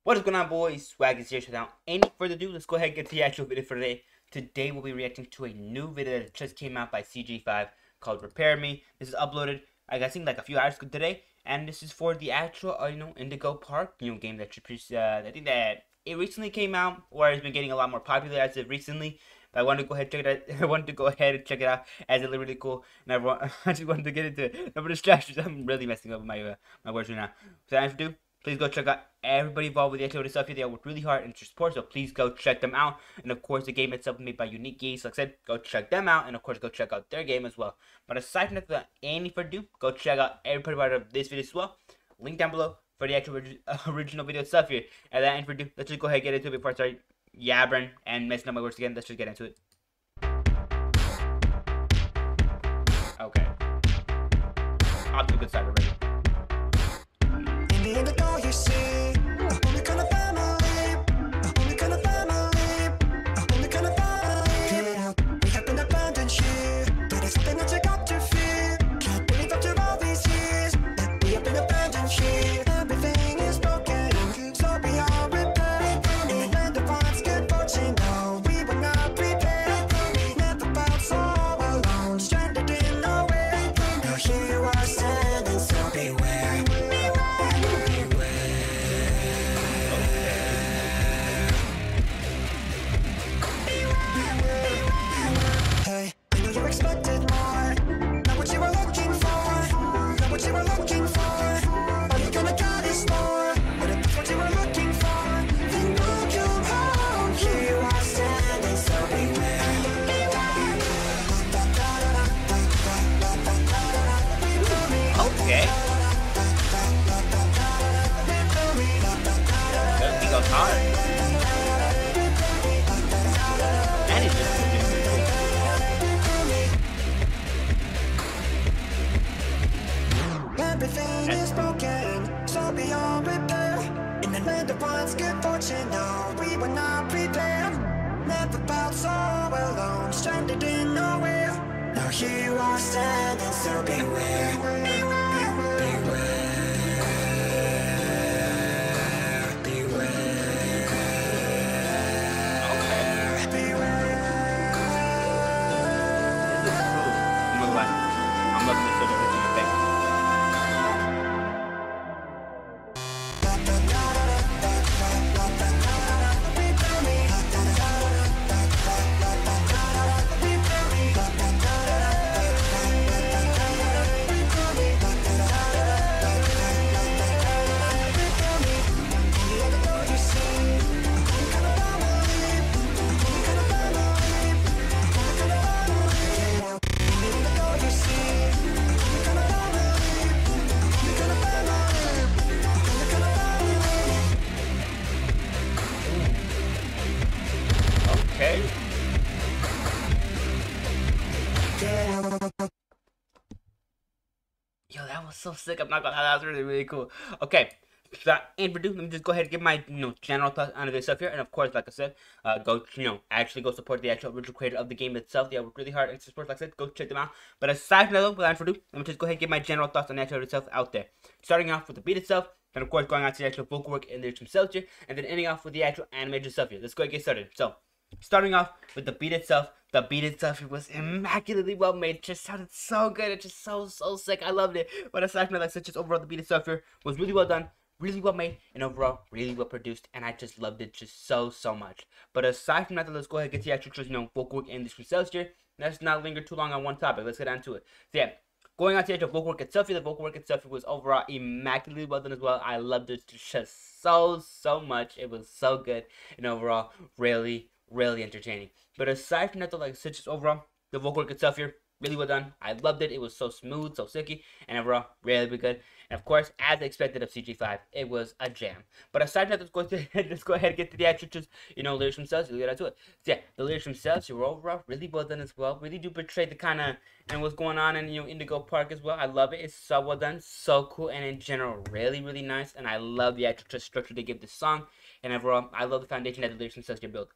What is going on, boys? Swaggy here. So without any further ado, let's go ahead and get to the actual video for today. Today we'll be reacting to a new video that just came out by CG5 called Repair Me. This is uploaded, I think, like a few hours ago today, and this is for the actual, Indigo Park, game that I think that it recently came out, or has been getting a lot more popular as of recently. But I wanted to go ahead and check it out. I wanted to go ahead and check it out as it's really cool, and I just wanted to get into it. No more distractions. I'm really messing up with my my words right now. So I have to do. Please go check out everybody involved with the activity stuff here. They work really hard and support, so please go check them out. And of course, the game itself is made by Unique Geese. Like I said, go check them out, and of course, go check out their game as well. But aside from that, without any further ado, go check out every part of this video as well. Link down below for the actual original video stuff here. And that, and for ado, let's just go ahead and get into it before I start yabbering and messing up my words again. Let's just get into it. Okay. Off to a good start already. In the Indigo, you see, only kind of family, only kind of family, only kind of family. Hear it out, we have been abandoned here, but it's something that you got to fear. Can't believe after all these years that we have been abandoned here. Everything is broken, so beyond repair. In the land of once good fortune, no, we were not prepared. Never felt so alone, stranded in nowhere. Now here you are standing, so beware. Hey, I know you expected more. Not what you were looking for. Not what you were looking for. All you're gonna get is more. But if that's what you were looking for, then welcome home. Here you are standing, so beware. Okay. He goes hard. And he's just Everything is broken, so beyond repair. In the land of once good fortune, no, we were not prepared. Never felt so alone, stranded in nowhere. Now here you are standing, so beware. Beware. I'm loving this sort of effect. Okay. Yo, that was so sick. I'm not gonna lie, that was really, really cool. Okay. So, and for let me just go ahead and give my, general thoughts on this stuff here. And of course, like I said, go, actually go support the actual original creator of the game itself. They work really hard and support, like I said, go check them out. But aside from that, though, without further ado, let me just go ahead and give my general thoughts on the actual itself out there. Starting off with the beat itself, and of course, going on to the actual vocal work and lyrics themselves here, and then ending off with the actual animation stuff here. Let's go ahead and get started. So, starting off with the beat itself. The beat itself, it was immaculately well made. It just sounded so good. It's just so sick. I loved it. But aside from that, like I said, just overall, the beat itself here was really well done, really well made, and overall, really well produced. And I just loved it just so much. But aside from that, let's go ahead and get the actual, vocal work and the themselves here. Let's not linger too long on one topic. Let's get on to it. So, yeah. Going on to the actual vocal work itself, the vocal work itself was overall immaculately well done as well. I loved it just so much. It was so good, and overall, really entertaining. But aside from that, though, like I said, just overall, the vocal work itself here, really well done. I loved it. It was so smooth, so silky, and overall, really good. And of course, as expected of CG5, it was a jam. But aside from that, let's go ahead and get to the actual, lyrics themselves. We'll get into it. So, yeah, the lyrics themselves, were overall really well done as well. Really do portray the kind of, and what's going on in, Indigo Park as well. I love it. It's so well done, so cool, and in general, really nice. And I love the actual structure they give this song. And overall, I love the foundation that the lyrics themselves get built.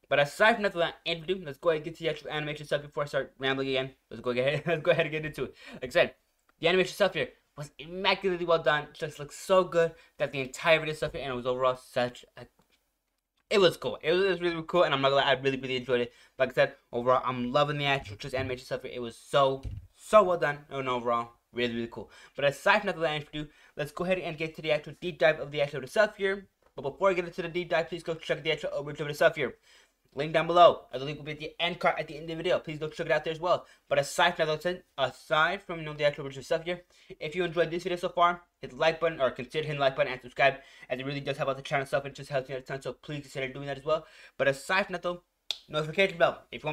But aside from that, without any ado, let's go ahead and get to the actual animation stuff before I start rambling again. Let's go ahead and get into it. Like I said, the animation stuff here was immaculately well done. Just looks so good that the entire video stuff here, and it was overall such a it was cool. It was really, really cool, and I'm not gonna lie, I really, really enjoyed it. Like I said, overall, I'm loving the actual just animation stuff here. It was so well done, and overall, really, really cool. But aside from that, I do, let's go ahead and get to the actual deep dive of the actual stuff here. But before I get into the deep dive, please go check the actual overview of the stuff here. Link down below. The link will be at the end card at the end of the video. Please go check it out there as well. But aside from that, aside from the actual original stuff here, if you enjoyed this video so far, hit the like button or consider hitting the like button and subscribe, as it really does help out the channel stuff and just helps me out a ton. So please consider doing that as well. But aside from that though, notification bell. If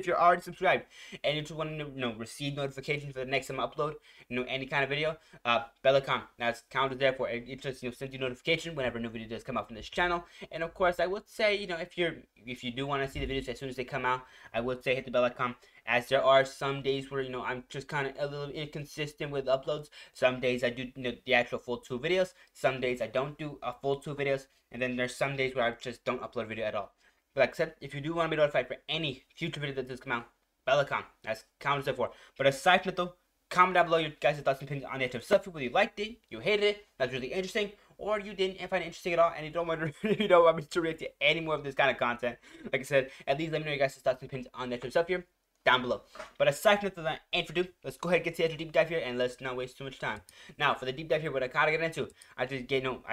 you're already subscribed and you just want to receive notifications for the next time I upload any kind of video, bell icon. That's counted there for it. Just sends you notification whenever a new video does come out from this channel. And of course, I would say if you do want to see the videos as soon as they come out, I would say hit the bell icon, as there are some days where I'm just kind of a little inconsistent with uploads. Some days I do the actual full 2 videos. Some days I don't do a full 2 videos, and then there's some days where I just don't upload a video at all. But like I said, if you do want to be notified for any future video that does come out, bell icon. That's counted for. But aside from that though, comment down below your guys' thoughts and opinions on the actual stuff. Whether you liked it, you hated it, that's really interesting, or you didn't find it interesting at all, and you don't want me to react to any more of this kind of content. Like I said, at least let me know your guys' thoughts and opinions on the actual stuff here down below. But aside from that, ain't for do, let's go ahead and get to the actual deep dive here, and let's not waste too much time. Now, for the deep dive here, what I kind of get into, I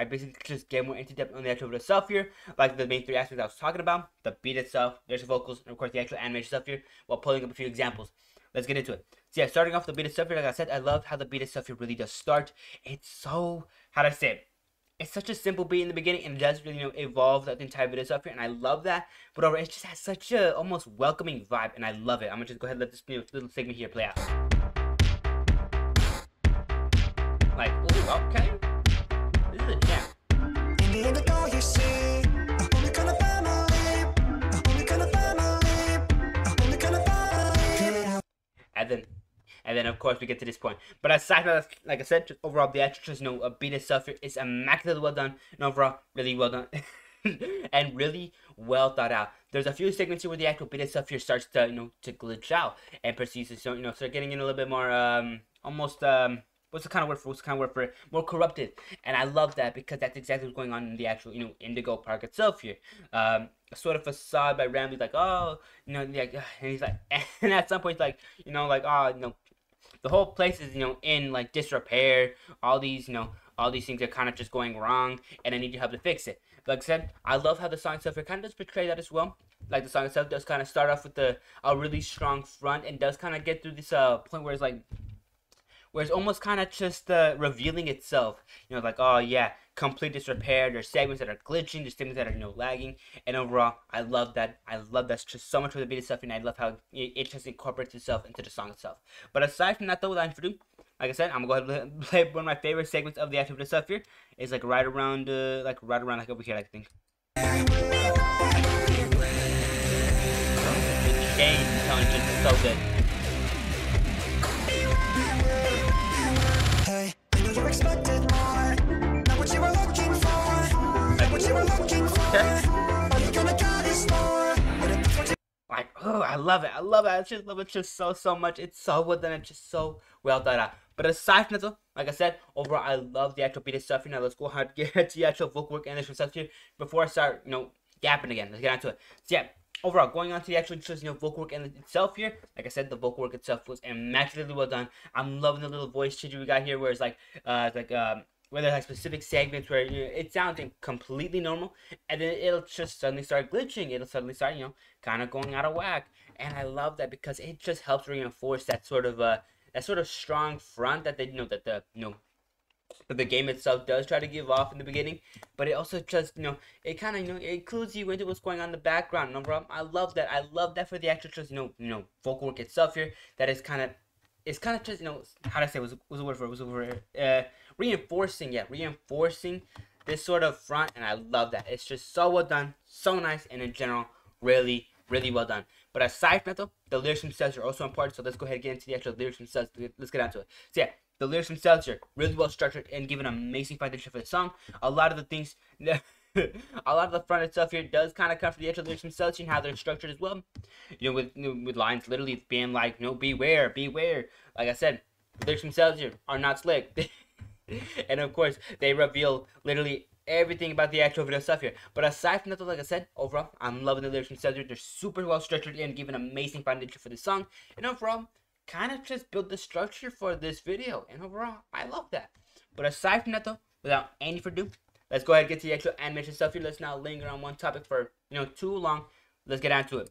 basically just get more into depth on the actual video itself here, like the main 3 aspects I was talking about, the beat itself, there's the vocals, and of course the actual animation stuff here, while pulling up a few examples. Let's get into it. So yeah, starting off the beat itself here, like I said, I love how the beat itself here really does start. It's so, how do I say it? It's such a simple beat in the beginning, and it does really, evolve the entire video stuff here, and I love that. But overall, it just has such a almost welcoming vibe, and I love it. I'm gonna just go ahead and let this little segment here play out. Like, ooh, okay, this is a jam. In the Indigo, you see, only kind of family, only kind of family, only kind of family. Hear it out. And then of course we get to this point. But aside from that, like I said, just overall the actual just a beat itself here is immaculately well done, and overall really well done. And really well thought out. There's a few segments here where the actual beat itself here starts to to glitch out and proceeds to start getting in a little bit more almost what's the kind of word for it? More corrupted. And I love that, because that's exactly what's going on in the actual Indigo Park itself here. Sort of facade by Rambly, like, oh, and he's like, and at some point, like, oh, the whole place is in like disrepair. All these things are kind of just going wrong, and I need your help to fix it. Like I said, I love how the song itself kind of does portray that as well. Like the song itself does kind of start off with a really strong front, and does kind of get through this point where it's almost kind of just revealing itself. Like, oh yeah, complete disrepair. There's segments that are glitching. There's segments that are laging. And overall, I love that. I love that just so much for the video stuff, and I love how it just incorporates itself into the song itself. But aside from that though, without further ado, like I said, I'm gonna go ahead and play one of my favorite segments of the actual video stuff here. It's like right around like over here, I think. The shade tone is just so good. Hey, I know you expected more. Not what you were looking for. Not what you were looking for. All you gonna get is more. But if that's what you Like, oh, I love it. I love it. I just love it just so much. It's so well done. It's just so well thought out. But aside from that, like I said, overall, I love the actual beat of stuff here. Now, let's go ahead and get to the actual vocal work and this stuff here before I start, yapping again. Let's get onto it. So, yeah, overall, going on to the actual just, vocal work and itself here, like I said, the vocal work itself was immaculately well done. I'm loving the little voice change we got here, where it's like, where there's like specific segments where it sounds completely normal, and then it'll just suddenly start glitching. It'll suddenly start, kind of going out of whack. And I love that, because it just helps reinforce that sort of strong front that that the game itself does try to give off in the beginning. But it also just it kind of it includes you into what's going on in the background. Number I love that. I love that for the actual just vocal work itself here. That is kind of just how do I say, was a word for it? Reinforcing this sort of front, and I love that. It's just so well done, so nice, and in general, really well done. But aside from that though, the lyrics themselves are also important, so let's go ahead and get into the actual lyrics themselves. Let's get onto it. So yeah, the lyrics themselves are really well structured and give an amazing foundation for the song. A lot of the things, a lot of the front itself here does kind of come from the actual lyrics themselves and how they're structured as well. With lines literally being like, beware. Like I said, the lyrics themselves here are not slick. And of course, they reveal literally everything about the actual video stuff here. But aside from that, like I said, overall, I'm loving the lyrics themselves here. They're super well structured and give an amazing foundation for this song. And overall, kind of just build the structure for this video. And overall, I love that. But aside from that though, without any further ado, let's go ahead and get to the actual animation stuff here. Let's not linger on one topic for, too long. Let's get on to it.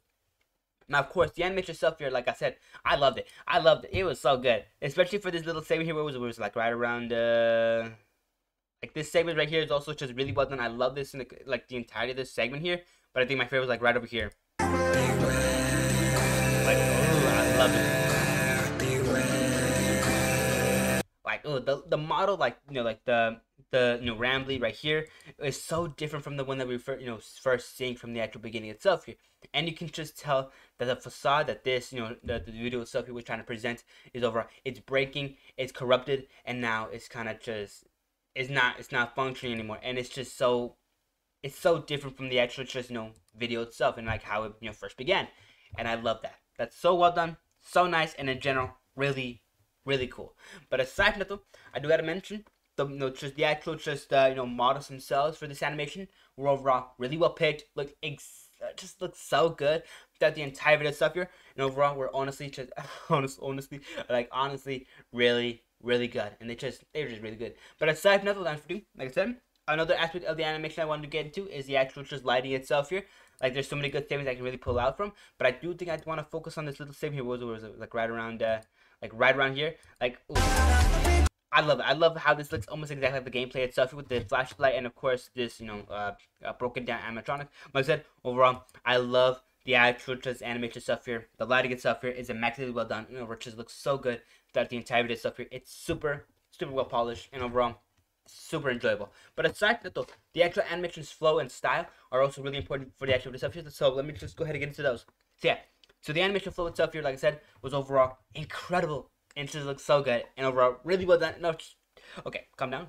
Now, of course, the animation stuff here, like I said, I loved it. I loved it. It was so good. Especially for this little segment here where it was like right around, like this segment right here is also just really well done. I love this in the entirety of this segment here. But I think my favorite was like right over here. Like, oh, I love it. Like, oh, the model, like, the rambly right here is so different from the one that we first seeing from the actual beginning itself here. And you can just tell that the facade that this, the video itself he was trying to present is overall, it's breaking, it's corrupted, and now it's kind of just, it's not functioning anymore. And it's just so, it's so different from the actual just, video itself and like how it, first began. And I love that. That's so well done, so nice, and in general, really, really cool. But aside from that though, I do gotta mention just the actual models themselves for this animation were overall really well picked. Just look so good throughout the entire video stuff here. And overall, we're honestly just honestly really, really good. And they're just really good. But aside from that, like I said, another aspect of the animation I wanted to get into is the actual just lighting itself here. Like, there's so many good segments I can really pull out from. But I do think I want to focus on this little segment here. What was it? Like right around here. Like, ooh. I love it. I love how this looks almost exactly like the gameplay itself with the flashlight and of course this, broken down animatronic. Like I said, overall, I love the actual just animation stuff here. The lighting itself here is immaculately well done. It just looks so good throughout the entire video stuff here. It's super, super well polished and overall super enjoyable. But aside from that though, the actual animation's flow and style are also really important for the actual stuff here. So let me just go ahead and get into those. So yeah, so the animation flow itself here, like I said, was overall incredible. And it just looks so good. And overall, really well done. No, okay, calm down.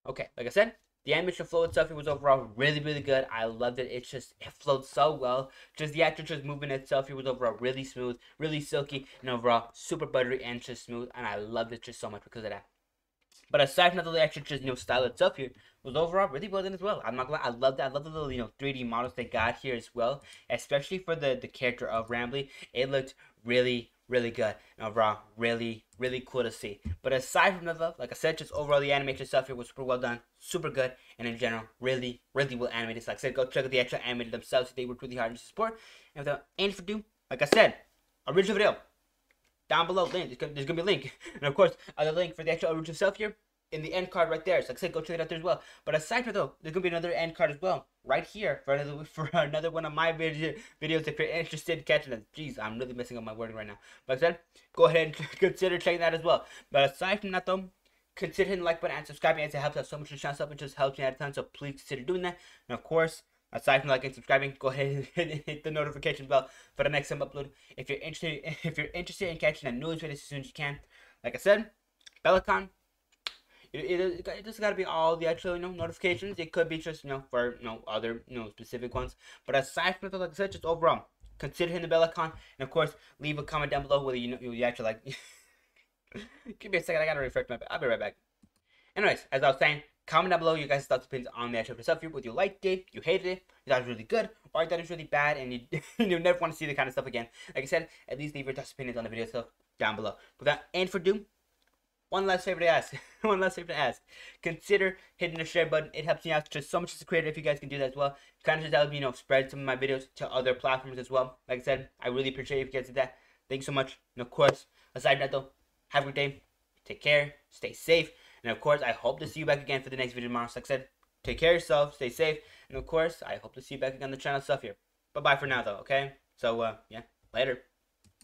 Okay, like I said, the animation flow itself, it was overall really, really good. I loved it. It flowed so well. Just the actual just movement itself, it was overall really smooth, really silky, and overall super buttery and just smooth. And I loved it just so much because of that. But aside from the actual just style itself here, was overall really well done as well. I'm not gonna lie, I love that. I love the little 3D models they got here as well, especially for the character of Rambley. It looked really, really good and overall really, really cool to see. But aside from that, like I said, just overall the animation stuff here was super well done, super good, and in general really, really well animated. So like I said, go check out the actual animated themselves. They worked really hard to support. And without any further ado, like I said, original video down below, link. There's gonna be a link, and of course, the link for the actual original stuff here in the end card right there. So like I said, go check it out there as well. But aside from that, though, there's gonna be another end card as well right here for another one of my videos if you're interested in catching them. Jeez, I'm really messing up my wording right now. But like I said, go ahead and consider checking that as well. But aside from that, though, consider hitting the like button and subscribing, as it helps out so much the channel stuff. It just helps me out a ton. So please consider doing that. And of course, aside from liking and subscribing, go ahead and hit the notification bell for the next time upload. If you're interested in catching the newest videos as soon as you can. Like I said, bell icon. It just gotta be all the actual notifications. It could be just for other specific ones. But aside from that, like I said, just overall, consider hitting the bell icon, and of course, leave a comment down below whether you actually like. Give me a second. I gotta refresh my. I'll be right back. Anyways, as I was saying, comment down below your guys' thoughts and opinions on the actual stuff here. Whether you liked it, you hated it, you thought it was really good, or you thought it was really bad, and you never want to see the kind of stuff again. Like I said, at least leave your thoughts and opinions on the video stuff down below. Without any further ado, one last favor to ask. Consider hitting the share button. It helps me out just so much as a creator if you guys can do that as well. Kind of just help me, spread some of my videos to other platforms as well. Like I said, I really appreciate it if you guys did that. Thank you so much. And of course, aside from that though, have a good day. Take care. Stay safe. And of course, I hope to see you back again for the next video tomorrow. So like I said, take care of yourself. Stay safe. And of course, I hope to see you back again on the channel stuff here. Bye-bye for now though, okay? So, yeah. Later.